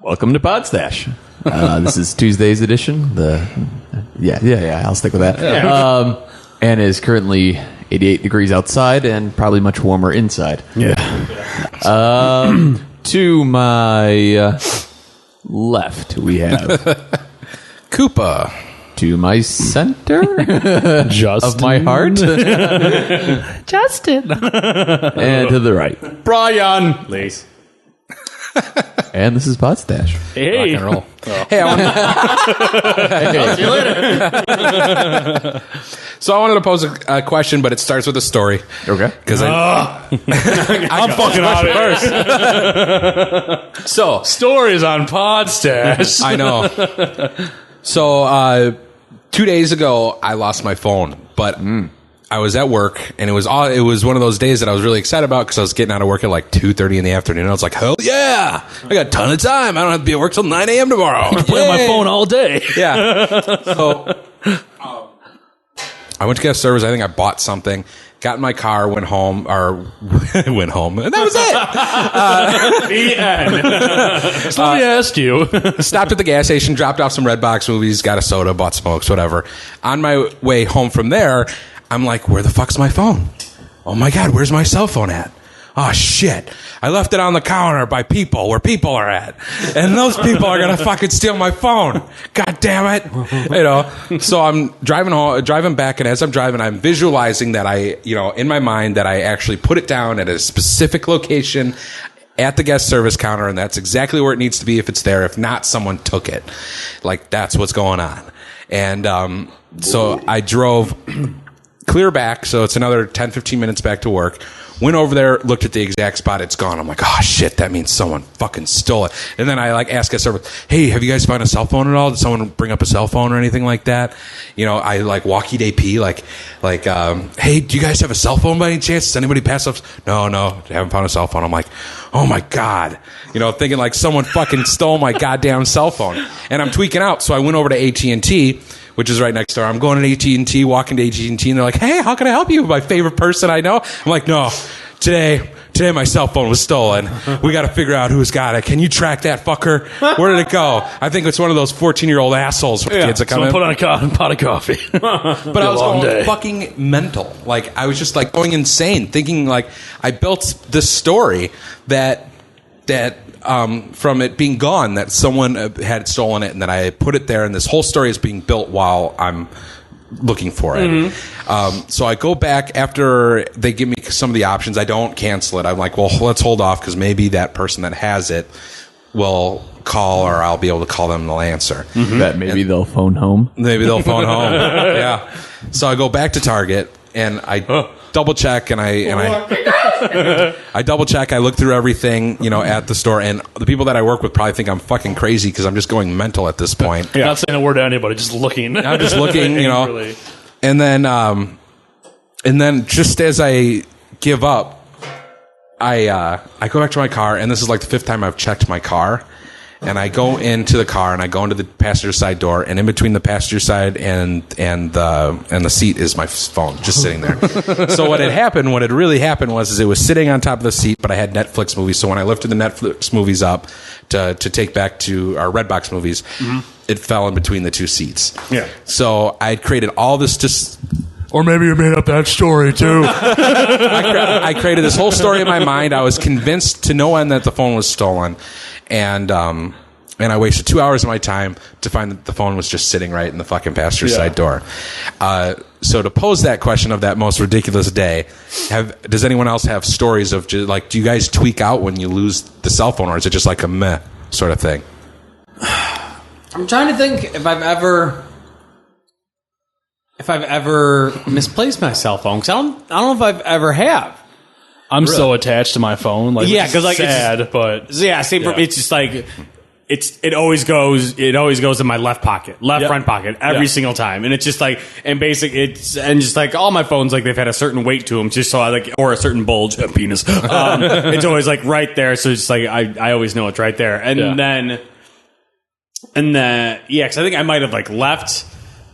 Welcome to Podstache. This is Tuesday's edition. I'll stick with that. And it is currently 88 degrees outside and probably much warmer inside. Yeah. To my left, we have Koopa. To my center Justin. of my heart, Justin. and to the right, Brian. Lace. and this is Podstache. Hey. Rock and roll. Hey, See you later. So I wanted to pose a question, but it starts with a story. Okay. Because I'm fucking out of here. So Stories on Podstache. I know. So 2 days ago, I lost my phone, but I was at work, and it was one of those days that I was really excited about because I was getting out of work at like 2:30 in the afternoon. I was like, hell yeah, I got a ton of time. I don't have to be at work till 9 a.m. tomorrow. Play on my phone all day. Yeah. So I went to guest service. I think I bought something. Got in my car, went home, and that was it. The end. So let me ask you. Stopped at the gas station, dropped off some Redbox movies, got a soda, bought smokes, whatever. On my way home from there, I'm like, where the fuck's my phone? Oh my God, where's my cell phone at? Oh shit. I left it on the counter by people, where people are at. And those people are going to fucking steal my phone. God damn it. You know, so I'm driving back, and as I'm driving, I'm visualizing that in my mind that I actually put it down at a specific location at the guest service counter, and that's exactly where it needs to be if it's there. If not, someone took it. Like, that's what's going on. And so I drove clear back, so it's another 10, 15 minutes back to work. Went over there, looked at the exact spot. It's gone. I'm like, oh shit, that means someone fucking stole it. And then I ask a server, hey, have you guys found a cell phone at all? Did someone bring up a cell phone or anything like that? You know, I walkie AP, hey, do you guys have a cell phone by any chance? Does anybody pass up? No, haven't found a cell phone. I'm like, oh my God, thinking like someone fucking stole my goddamn cell phone. And I'm tweaking out. So I went over to AT&T, which is right next door. I'm going to AT&T, walking to AT&T, and they're like, hey, how can I help you? My favorite person I know. I'm like, no, today my cell phone was stolen. We got to figure out who's got it. Can you track that fucker? Where did it go? I think it's one of those 14-year-old assholes with kids that come in. Put on a pot of coffee. But I was going fucking mental. Like, I was just like going insane, thinking like I built this story that from it being gone, that someone had stolen it, and that I put it there, and this whole story is being built while I'm looking for it. Mm-hmm. So I go back after they give me some of the options. I don't cancel it. I'm like, well, let's hold off, because maybe that person that has it will call, or I'll be able to call them and they'll answer. Mm-hmm. That maybe they'll phone home. Maybe they'll phone home. Yeah. So I go back to Target, and I double check, and I double check. I look through everything, at the store, and the people that I work with probably think I'm fucking crazy because I'm just going mental at this point. Yeah. Not saying a word to anybody, just looking. I'm just looking, really. And then just as I give up, I go back to my car, and this is like the fifth time I've checked my car. And I go into the car, and I go into the passenger side door, and in between the passenger side and the seat is my phone just sitting there. So what had really happened was it was sitting on top of the seat, but I had Netflix movies. So when I lifted the Netflix movies up to take back to our Redbox movies, it fell in between the two seats. Yeah. So I had created all this just. Or maybe you made up that story too. I created this whole story in my mind. I was convinced to no end that the phone was stolen. And I wasted 2 hours of my time to find that the phone was just sitting right in the fucking passenger side door. So to pose that question of that most ridiculous day, does anyone else have stories of do you guys tweak out when you lose the cell phone, or is it just like a meh sort of thing? I'm trying to think if I've ever misplaced my cell phone, because I don't know if I've ever have. I'm so attached to my phone. Because sad, but same for me. It's just like it always goes in my left pocket, front pocket every single time, and it's just like just like all my phones, like they've had a certain weight to them, just so or a certain bulge, a penis. It's always like right there, so it's just like I always know it's right there, and then because I think I might have left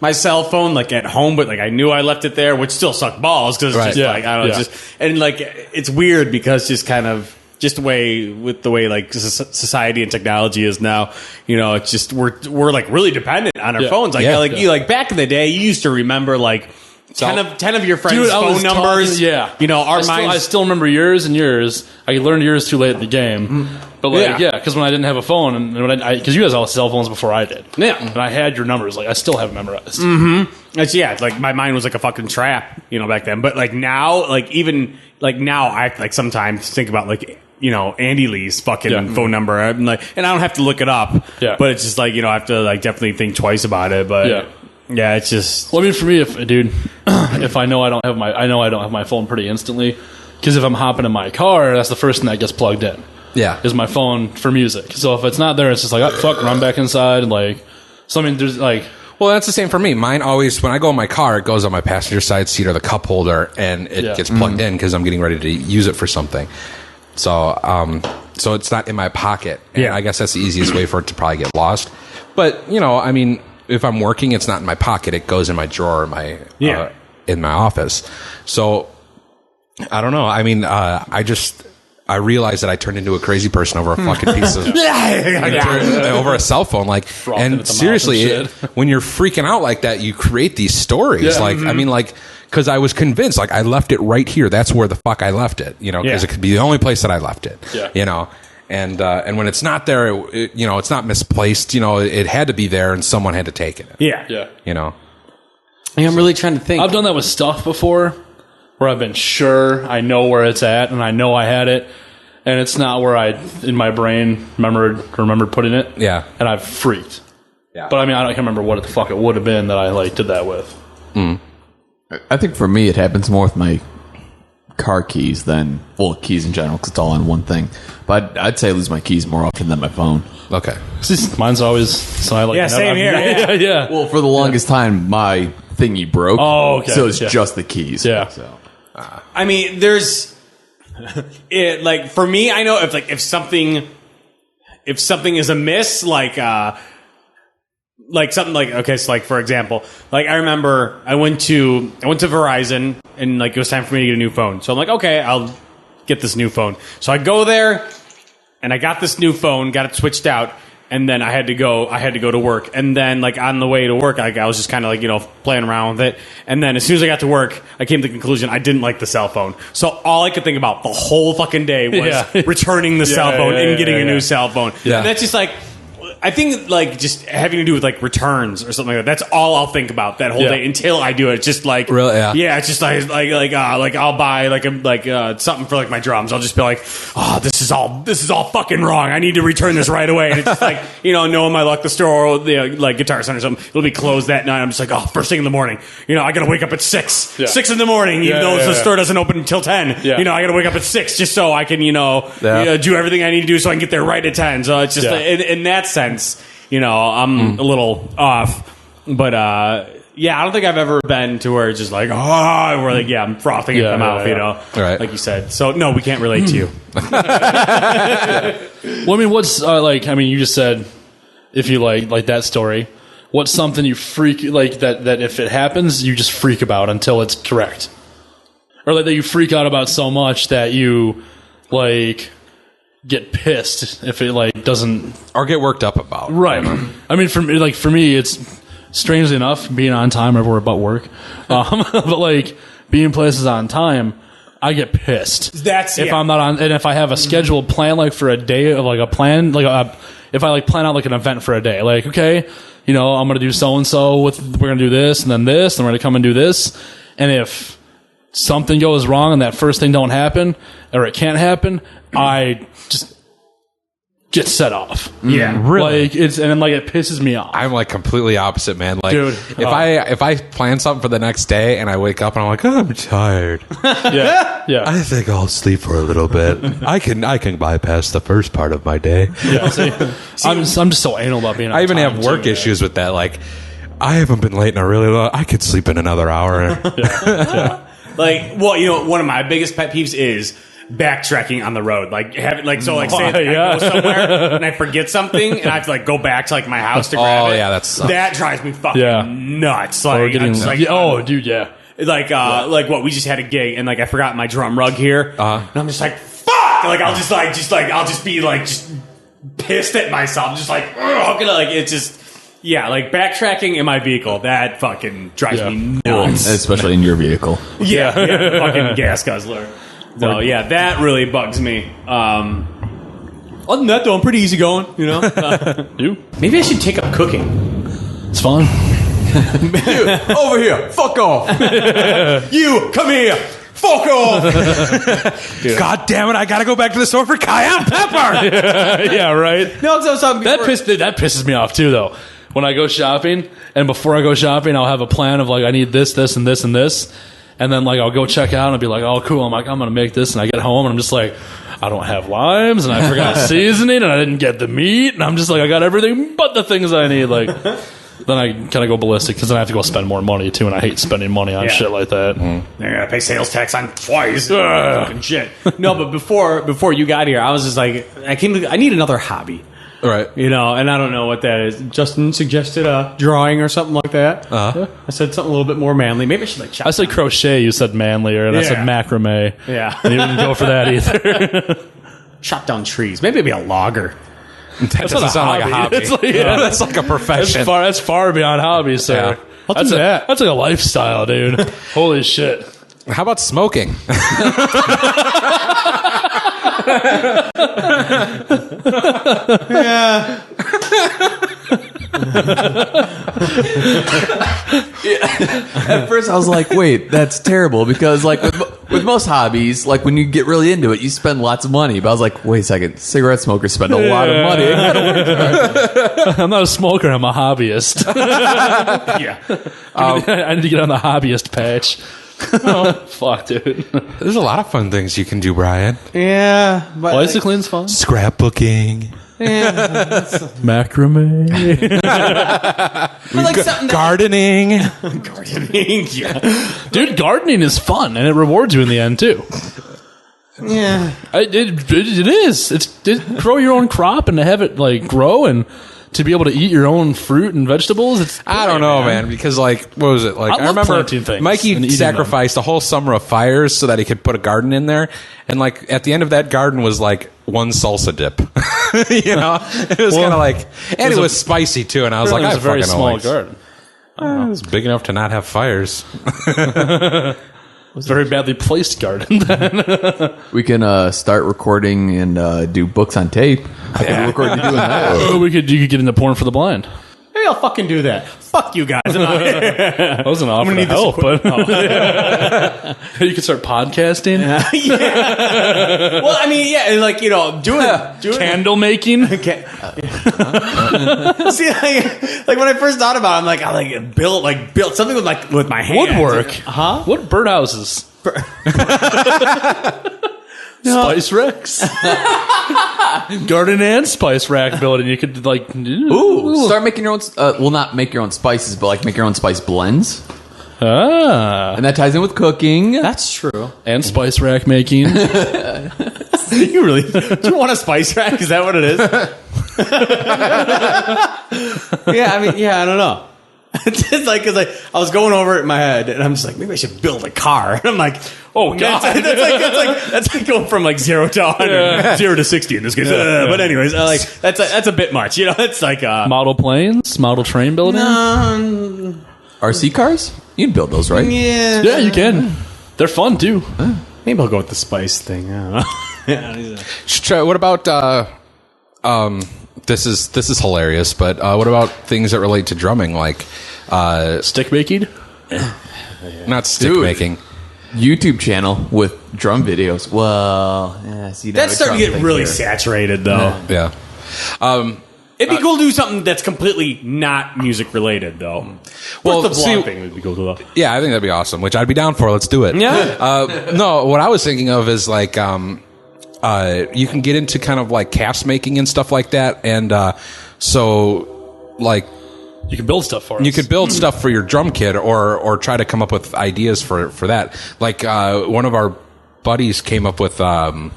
my cell phone at home, but I knew I left it there, which still sucked balls because it's just I don't know, just and it's weird because just kind of just the way like society and technology is now, it's just we're like really dependent on our phones. Like you like back in the day, you used to remember like 10 of your friends' phone numbers. I still remember yours and yours. I learned yours too late in the game. But because when I didn't have a phone, and because you guys all had cell phones before I did. Yeah. And I had your numbers. Like, I still have them memorized. Mm-hmm. It's like my mind was like a fucking trap, back then. But like now, like even like now, I like sometimes think about like, Andy Lee's fucking phone number. I'm like, and I don't have to look it up. Yeah. But it's just like, I have to like definitely think twice about it. But yeah, it's just. Well, I mean, for me, if I know I don't have my phone pretty instantly, because if I'm hopping in my car, that's the first thing that gets plugged in. Yeah, is my phone for music. So if it's not there, it's just like, oh, fuck, run back inside. Like, so I mean, there's like. Well, that's the same for me. Mine always, when I go in my car, it goes on my passenger side seat or the cup holder, and it gets plugged in because I'm getting ready to use it for something. So, so it's not in my pocket. And I guess that's the easiest way for it to probably get lost. But I mean. If I'm working, it's not in my pocket. It goes in my drawer, in my office. So I don't know. I mean, I realized that I turned into a crazy person over a fucking piece of over a cell phone. Like, and seriously, when you're freaking out like that, you create these stories. Like, I mean, like, because I was convinced, like, I left it right here. That's where the fuck I left it. Because it could be the only place that I left it. Yeah. And when it's not there, it's not misplaced. It had to be there, and someone had to take it. Yeah. I'm really trying to think. I've done that with stuff before, where I've been sure I know where it's at, and I know I had it, and it's not where I in my brain remembered putting it. Yeah, and I've freaked. Yeah, but I mean, I can't remember what the fuck it would have been that I like did that with. I think for me, it happens more with my car keys than keys in general, because it's all on one thing. But I'd say I lose my keys more often than my phone. Okay, mine's always so I like. Same here. Yeah. Well, for the longest time, my thingy broke. Oh, okay. So it's just the keys. Yeah. So. I mean, there's it. Like for me, I know if something is amiss, like something like, okay, so like for example, like I remember I went to Verizon, and like it was time for me to get a new phone. So I'm like, okay, I'll get this new phone. So I go there and I got this new phone, got it switched out, and then I had to go to work. And then like on the way to work, I was just kind of like, playing around with it. And then as soon as I got to work, I came to the conclusion I didn't like the cell phone. So all I could think about the whole fucking day was returning the cell phone and getting a new cell phone. Yeah. And that's just like, I think like just having to do with like returns or something like that. That's all I'll think about that whole day until I do it. It's just like really, it's just like I'll buy something for like my drums. I'll just be like, oh, this is all fucking wrong. I need to return this right away. And it's just like knowing my luck, the store like Guitar Center or something, it'll be closed that night. I'm just like, oh, first thing in the morning. I gotta wake up at 6 in the morning, even though the store doesn't open until 10. Yeah. I gotta wake up at 6 just so I can do everything I need to do so I can get there right at 10. So it's just in that sense. I'm a little off, but I don't think I've ever been to where it's just like, I'm frothing at the mouth, right. Like you said. So no, we can't relate to you. Well, I mean, what's you just said if you like that story, what's something you freak like that if it happens you just freak about until it's correct, or like that you freak out about so much that you like get pissed if it like doesn't, or get worked up about. Right. I mean, for me, it's strangely enough being on time everywhere but work. But like being places on time, I get pissed. If I'm not on, and if I have a scheduled plan like for a day of like a plan, like if I like plan out like an event for a day, like okay, I'm gonna do so and so we're gonna do this and then this, and we're gonna come and do this, and if something goes wrong and that first thing don't happen or it can't happen, I just get set off. Yeah, really. Like it pisses me off. I'm like completely opposite, man. Like, dude, if I plan something for the next day and I wake up and I'm like, oh, I'm tired. yeah. I think I'll sleep for a little bit. I can bypass the first part of my day. Yeah, see, I'm just so anal about being. I even have work issues with that. Like, I haven't been late in a really long. I could sleep in another hour. Yeah. Like, well, one of my biggest pet peeves is backtracking on the road. Like, say I go somewhere and I forget something and I have to like go back to like my house to grab it. Yeah, that drives me fucking nuts. Like, dude, yeah. Like what we just had a gig and like I forgot my drum rug here, and I'm just like, fuck. Like I'll just be pissed at myself. Just like, how can I, like, it's just, yeah, like backtracking in my vehicle, that fucking drives me nuts. Especially in your vehicle. Yeah, fucking gas guzzler. So yeah, that really bugs me. Other than that, though, I'm pretty easygoing. You know, maybe I should take up cooking. It's fun. You, over here, fuck off. You come here, fuck off. God damn it! I gotta go back to the store for cayenne pepper. Yeah, right. No, because I was talking That pisses me off too, though. When I go shopping, and before I go shopping, I'll have a plan of like I need this, this, and this, and this, and then like I'll go check out and I'll be like, oh cool, I'm gonna make this, and I get home and I'm just like, I don't have limes, and I forgot seasoning, and I didn't get the meat, and I'm just like, I got everything but the things I need. Like, then I kind of go ballistic because then I have to go spend more money too, and I hate spending money on shit like that. I gotta pay sales tax on twice. Fucking shit. No, but before you got here, I was just like, I need another hobby. Right. You know, and I don't know what that is. Justin suggested drawing or something like that. I said something a little bit more manly. Maybe I should chop. I said crochet. You said manlier, and I said macrame. Yeah. And you didn't go for that either. Chop down trees. Maybe be a logger. That doesn't sound like a hobby. It's like, That's like a profession. That's far beyond hobby, sir. Yeah. That's like a lifestyle, dude. Holy shit. How about smoking? Yeah. At first, I was like, "Wait, that's terrible." Because, like, with most hobbies, like when you get really into it, you spend lots of money. But I was like, "Wait a second, cigarette smokers spend a lot of money." It gotta work. I'm not a smoker. I'm a hobbyist. Yeah. I need to get on the hobbyist patch. Oh, fuck, dude. There's a lot of fun things you can do, Brian. Yeah. But Bicycling's fun. Scrapbooking, Macrame. like something gardening. gardening. Yeah. Dude, gardening is fun, and it rewards you in the end, too. Yeah. It is. It's grow your own crop and to have it, like, grow and to be able to eat your own fruit and vegetables. It's I don't know, man, because like, what was it? Like, I I love remember planting things and Mikey eating sacrificed a whole summer of fires so that he could put a garden in there, and like at the end of that garden was like one salsa dip. You know, it was kind of like, and it was spicy too. And I was like, it was I a very fucking small like, garden. It was big enough to not have fires. Very badly placed garden. We can start recording and do books on tape. I can record you doing that. You could get into porn for the blind. Maybe I'll fucking do that. Fuck you guys. I wasn't offering to help, but you could start podcasting, Yeah. Well, I mean, yeah, and like, you know, doing candle making. See, like when I first thought about it, I'm like, I build something with my hands. Woodwork. Huh? What birdhouses? Spice racks. Garden and spice rack building. You could like Start making your own. Well, not make your own spices, but like make your own spice blends, and that ties in with cooking. That's true. And spice rack making. You really do you want a spice rack? Is that what it is? Yeah, I mean, yeah, I don't know. It's just like, because I was going over it in my head, and I'm just like, maybe I should build a car. And I'm like, oh god, that's like going from like 0 to 100, 0 to 60 in this case. But anyways, that's a bit much, you know. It's like model planes, model train building. RC cars? You can build those, right? Yeah, you can. They're fun too. Maybe I'll go with the spice thing. I don't know. What about this is hilarious, but what about things that relate to drumming, like Stick making. not stick Dude. making? YouTube channel with drum videos. Well, yeah, see, That's starting to get really saturated, though. Yeah. It'd be cool to do something that's completely not music related, though. Well, the see- vlog thing would be cool, though. Yeah, I think that'd be awesome, which I'd be down for. Let's do it. Yeah. No, what I was thinking of is like you can get into kind of like cast making and stuff like that, and so like You can build stuff for us. you could build stuff for your drum kit, or try to come up with ideas for that. Like one of our buddies came up with what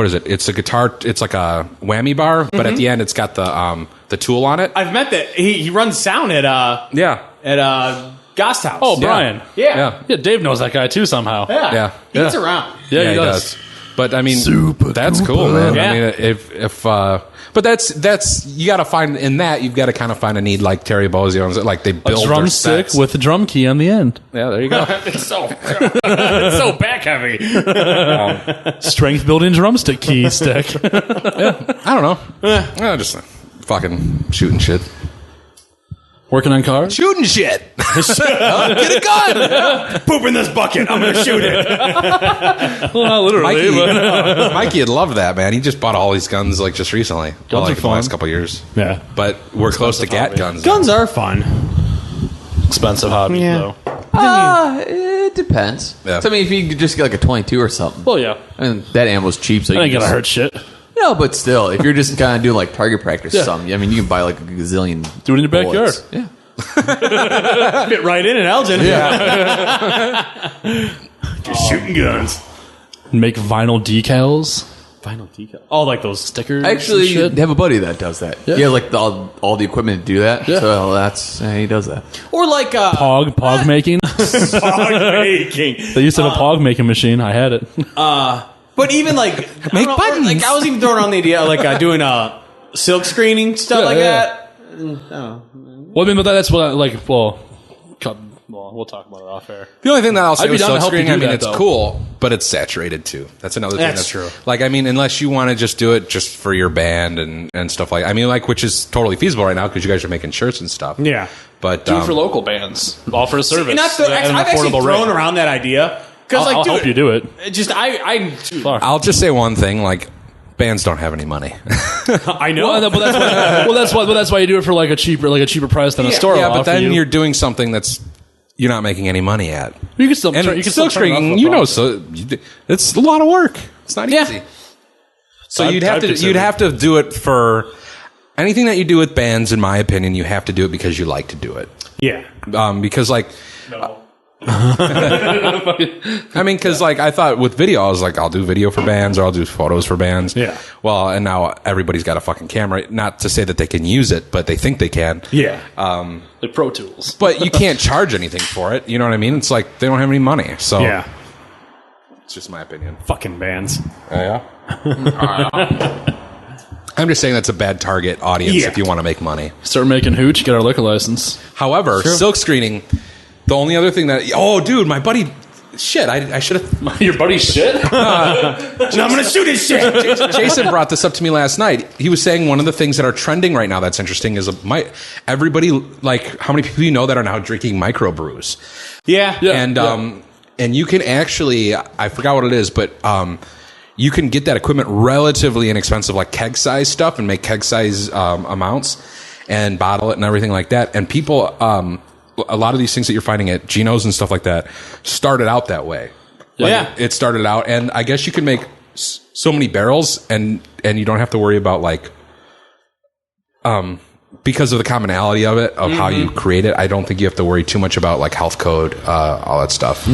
is it? It's a guitar. It's like a whammy bar, but at the end it's got the tool on it. I've met that. He runs sound at Ghost House. Oh, Brian. Yeah. Yeah, Dave knows that guy too somehow. Yeah. Yeah. He gets around. Yeah, he does. But I mean, that's Koopa. cool, man. Yeah. I mean, but that's you got to find in that you've got to kind of find a need like Terry Bozio's, like they A build their drumstick sets. with the drum key on the end. Yeah, there you go. It's so back heavy. Strength building drumstick key stick. I don't know. Just fucking shooting shit. Working on cars. Shooting shit. Get a gun. Poop in this bucket. I'm gonna shoot it. Well, not literally, but Mikey would love that, man. He just bought all these guns like just recently. Guns like are the fun. last couple of years. Yeah. But we're close to GAT hobby. guns. Guns are fun. expensive hobby, Yeah. though. It depends. Yeah. So, I mean, if you could just get like a 22 or something. Well, yeah. I mean, that ammo's cheap, so you I ain't can gonna just, hurt shit. No, but still, if you're just kind of doing like target practice or Yeah. something, I mean, you can buy like a gazillion. Do it in your bullets. backyard. Yeah. Fit right in Elgin. Yeah. Just shooting guns. Make vinyl decals, Vinyl decal. Oh, like those stickers. I actually and shit. have a buddy that does that. Yeah. He has like all the equipment to do that. Yeah. So he does that. Or like Pog making. pog making. They used to have a pog making machine. I had it. But even like Make I don't know, buttons. Like I was even throwing around the idea of like doing silk screening stuff Yeah, like yeah. that. Well, I mean, but that's what well, we'll talk about it off air. The only thing that I'll say I'd be with down to silk help you screening, do I mean, that, it's though. cool, but it's saturated too. That's another thing. That's true. Like, I mean, unless you want to just do it just for your band and stuff like, I mean, like, which is totally feasible right now because you guys are making shirts and stuff. Yeah. But Do it for local bands. Offer a service. And that's the, at an I've actually affordable thrown rate. around that idea because I'll like help you do it. Just I I'll just say one thing, like, bands don't have any money. I know. Well, that's why you do it for like a cheaper price than a store. Yeah, will but offer then you. you're doing something that's you're not making any money at. You can still And you can silk still turn it off screening, with you know, profit. it's a lot of work. It's not Yeah. easy. So I'd consider you'd it. have to do it for anything that you do with bands. In my opinion, you have to do it because you like to do it. Yeah. Because like, No. I mean, because like I thought with video, I was like, I'll do video for bands or I'll do photos for bands. Yeah. Well, and now everybody's got a fucking camera. Not to say that they can use it, but they think they can. Yeah. Like Pro Tools. But you can't charge anything for it. You know what I mean? It's like they don't have any money. So Yeah. it's just my opinion. Fucking bands. Yeah. I'm just saying that's a bad target audience Yeah. if you want to make money. Start making hooch. Get our liquor license. However, silk screening, the only other thing that, oh, dude, my buddy, shit, I should have. Your buddy shit. No, I'm gonna shoot his shit. Jason brought this up to me last night. He was saying one of the things that are trending right now that's interesting is everybody, like, how many people you know that are now drinking microbrews? Yeah. And and you can actually, I forgot what it is, but you can get that equipment relatively inexpensive, like keg size stuff, and make keg size amounts and bottle it and everything like that. And people, a lot of these things that you're finding at Geno's and stuff like that started out that way. Like, Yeah. it started out, and I guess you can make so many barrels, and you don't have to worry about like, because of the commonality of it, of how you create it. I don't think you have to worry too much about like health code, all that stuff.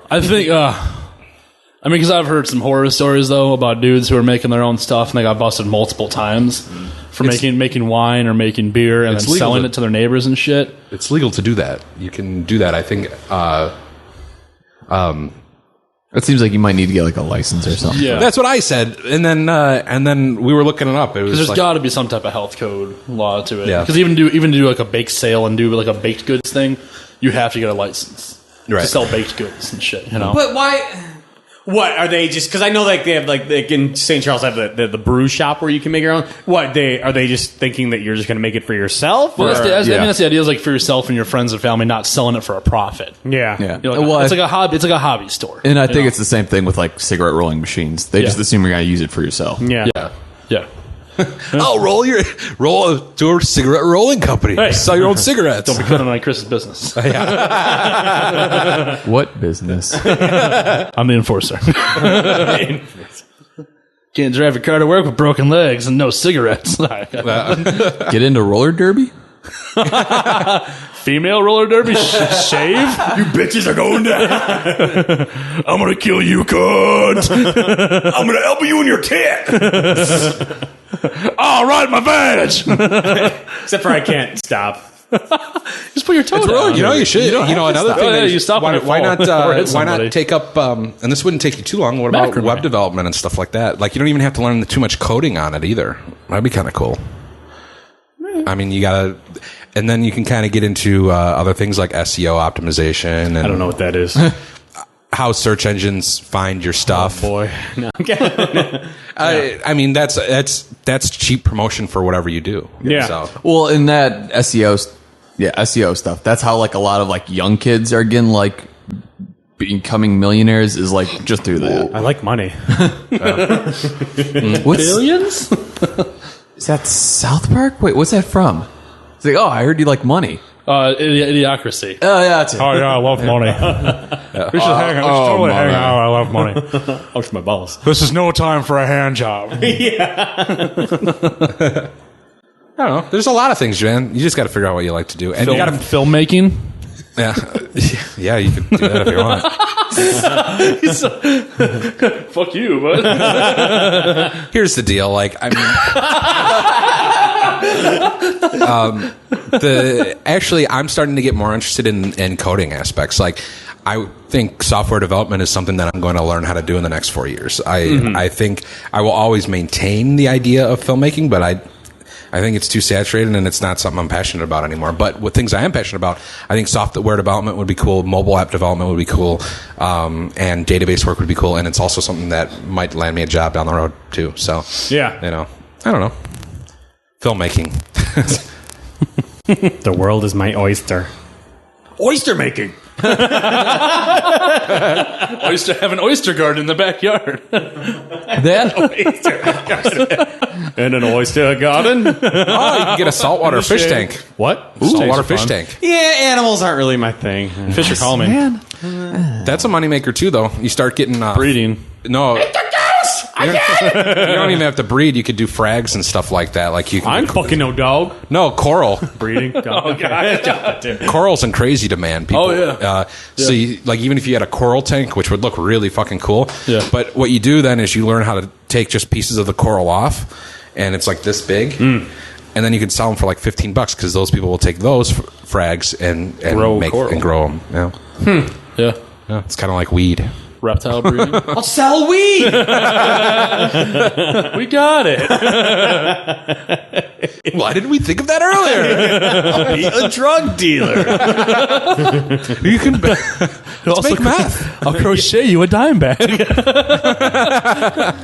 I think. I mean, because I've heard some horror stories though about dudes who are making their own stuff and they got busted multiple times for making wine or making beer and It's then legal selling to- it to their neighbors and shit. It's legal to do that. You can do that. I think. It seems like you might need to get like a license or something. Yeah, That's what I said, and then we were looking it up. It was there's like, got to be some type of health code law to it. Yeah. Because even to do like a bake sale and do like a baked goods thing, you have to get a license Right. to sell baked goods and shit. You know. But why? What are they just? Because I know like they have like in St. Charles have the brew shop where you can make your own. What are they just thinking that you're just going to make it for yourself? Well, or- I mean, that's the idea. Is like for yourself and your friends and family, not selling it for a profit. yeah. Yeah. You know, like, Well, it's like a hobby. It's like a hobby store. And I you think know? it's the same thing with like cigarette rolling machines. They just Yeah. assume you're going to use it for yourself. Yeah. yeah. oh, roll to a cigarette rolling company. Hey. Sell your own cigarettes. Don't be cutting on Chris's business. What business? I'm the enforcer. Can't drive your car to work with broken legs and no cigarettes. Get into roller derby? Female roller derby shave. You bitches are going down. I'm gonna kill you, cunt. I'm going to elbow you in your tit. All right, my badge. Except for I can't stop Just put your toe down. You know, you should. You know, another thing. You stop why when you not? fall or hit Why somebody. not take up? And this wouldn't take you too long. What about Macrame. web development and stuff like that? Like, you don't even have to learn too much coding on it either. That'd be kind of cool. I mean, you gotta, and then you can kind of get into other things like SEO optimization. And I don't know what that is. how search engines find your stuff. Boy, no. I mean, that's cheap promotion for whatever you do. Yeah. So. Well, in that SEO stuff, that's how like a lot of like young kids are getting like becoming millionaires is like just through that. I like money. What's Billions? is that South Park? Wait, what's that from? It's like, oh, I heard you like money. Idiocracy. Oh yeah, that's it. Oh yeah, I love money. We should hang out. We should totally hang out. I love money. Ouch, my balls. This is no time for a hand job. I don't know. There's a lot of things, man. You just got to figure out what you like to do, and you got to. Filmmaking. Yeah, yeah. You can do that if you want. Fuck you, but Here's the deal. Like, I mean, actually, I'm starting to get more interested in coding aspects. Like, I think software development is something that I'm going to learn how to do in the next 4 years. I think I will always maintain the idea of filmmaking, but I think it's too saturated and it's not something I'm passionate about anymore. But with things I am passionate about, I think software development would be cool, mobile app development would be cool, and database work would be cool. And it's also something that might land me a job down the road too. So, Yeah. you know, I don't know. Filmmaking. The world is my oyster. Oyster making. I used to have an oyster garden in the backyard. That And an oyster garden. Oh, you can get a saltwater fish tank. What? Saltwater Tastes fish fun. tank. Yeah, animals aren't really my thing. Fish are calming. man. That's a moneymaker too, though. You start getting Breeding. No, you don't even have to breed. You could do frags and stuff like that. Like you can. I'm fucking no dog. No, coral. Breeding. Dog. Coral's in crazy demand. People. Oh, yeah. So, you, like, even if you had a coral tank, which would look really fucking cool. Yeah. But what you do then is you learn how to take just pieces of the coral off, and it's like this big. And then you can sell them for like $15 because those people will take those frags and Grow make coral. and grow them. Yeah. Yeah. Yeah, it's kind of like weed. Reptile breeding. I'll sell weed. We got it. Why didn't we think of that earlier? Be a drug dealer. You can Also make meth. I'll crochet you a dime bag.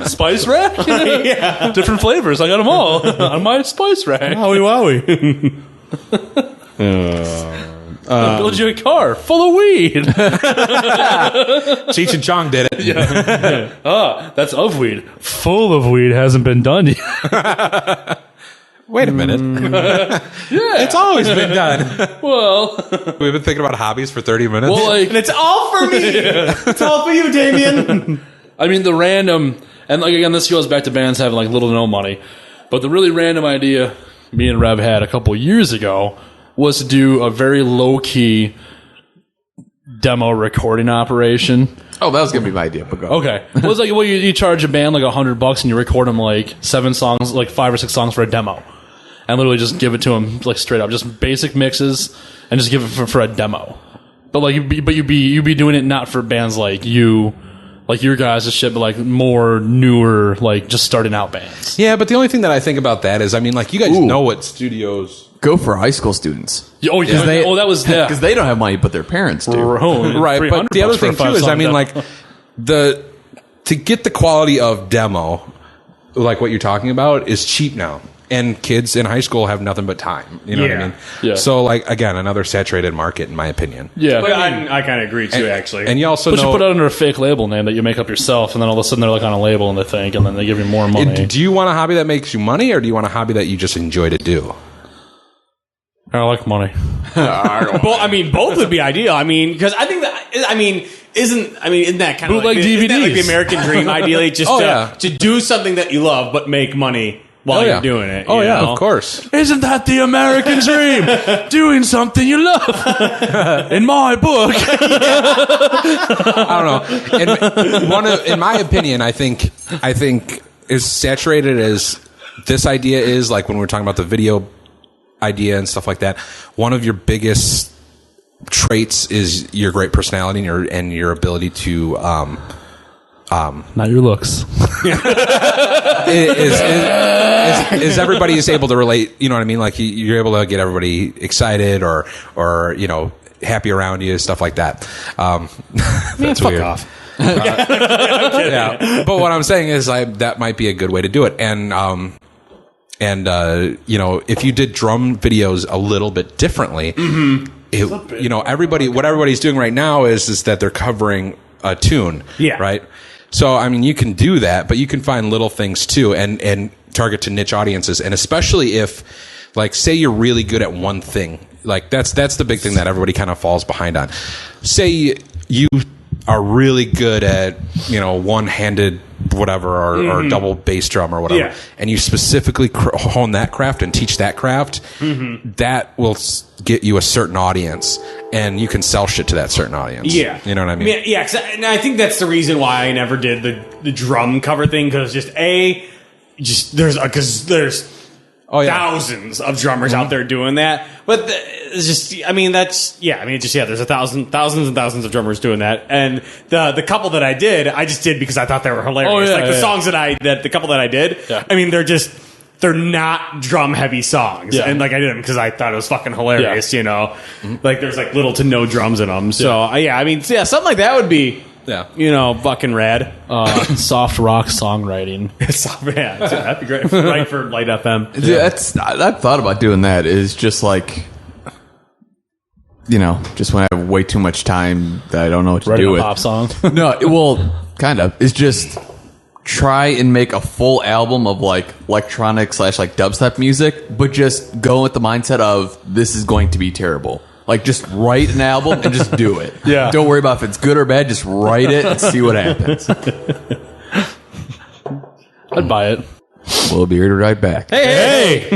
Spice rack? Yeah. Different flavors. I got them all on my spice rack. Wowie I'll build you a car full of weed. Cheech and Chong did it. That's of weed. Full of weed hasn't been done yet. Wait a minute. It's always been done. Well, We've been thinking about hobbies for 30 minutes. well, like, And it's all for me. It's all for you, Damien. I mean, the random, and like again, this goes back to bands having like little to no money, but the really random idea me and Rev had a couple years ago was to do a very low key demo recording operation. Oh, that was gonna be my idea. But go. Okay, well, it's like you charge a band like $100 and you record them like 7 songs, like 5 or 6 songs for a demo, and literally just give it to them like straight up, just basic mixes, and just give it for a demo. But like you'd be doing it not for bands like you. Like your guys' shit, but like more newer, like just starting out bands. yeah, but the only thing that I think about that is, I mean, like, you guys know what studios... Go for high school students. Oh yeah, They- that was Because they don't have money, but their parents do. Right, but the other thing, too, is, I mean, like, to get the quality of demo, like what you're talking about, is cheap now. And kids in high school have nothing but time. You know what I Yeah. mean? Yeah. So, like, again, another saturated market, in my opinion. yeah. But I kind of agree too, actually. And you also But know... you put it under a fake label name that you make up yourself, and then all of a sudden they're like on a label and they think, and then they give you more money. Do you want a hobby that makes you money, or do you want a hobby that you just enjoy to do? I like money. Well, I mean, both would be ideal. I mean, because I think that, isn't that kind of Bootleg like, isn't that like the DVDs. American dream? Ideally, just Oh, to, yeah. to do something that you love but make money while you're doing it. Oh, you yeah, know? of course. Isn't that the American dream? Doing something you love. In my book. I don't know. In my opinion, I think as saturated as this idea is, like when we're talking about the video idea and stuff like that, one of your biggest traits is your great personality and your ability to not your looks. is everybody is able to relate, you know what I mean? Like you're able to get everybody excited or happy around you, stuff like that. That's fuck weird. off. Yeah. But what I'm saying is that might be a good way to do it. And if you did drum videos a little bit differently, what everybody's doing right now is that they're covering a tune. Yeah. Right. So, I mean, you can do that, but you can find little things too and target to niche audiences. And especially if, like, say you're really good at one thing, like that's the big thing that everybody kind of falls behind on. Say you are really good at, one-handed whatever or double bass drum or whatever, and you specifically hone that craft and teach that craft, that will get you a certain audience, and you can sell shit to that certain audience. Yeah. You know what I mean? Yeah, and I think that's the reason why I never did the drum cover thing, because there's thousands of drummers out there doing that, but there's thousands and thousands of drummers doing that, and the couple that I did, I just did because I thought they were hilarious. Songs the couple that I did, I mean, they're not drum heavy songs, and like I did them because I thought it was fucking hilarious, like there's like little to no drums in them. So something like that would be. Yeah, fucking rad. Soft rock songwriting. That'd be great. Right for Light FM. Dude, I've thought about doing that. Is just like, just when I have way too much time that I don't know what to do with. Pop song. No, well, kind of. It's just try and make a full album of like electronic / like dubstep music, but just go with the mindset of this is going to be terrible. Like, just write an album and just do it. Yeah. Don't worry about if it's good or bad. Just write it and see what happens. I'd buy it. We'll be right back. Hey!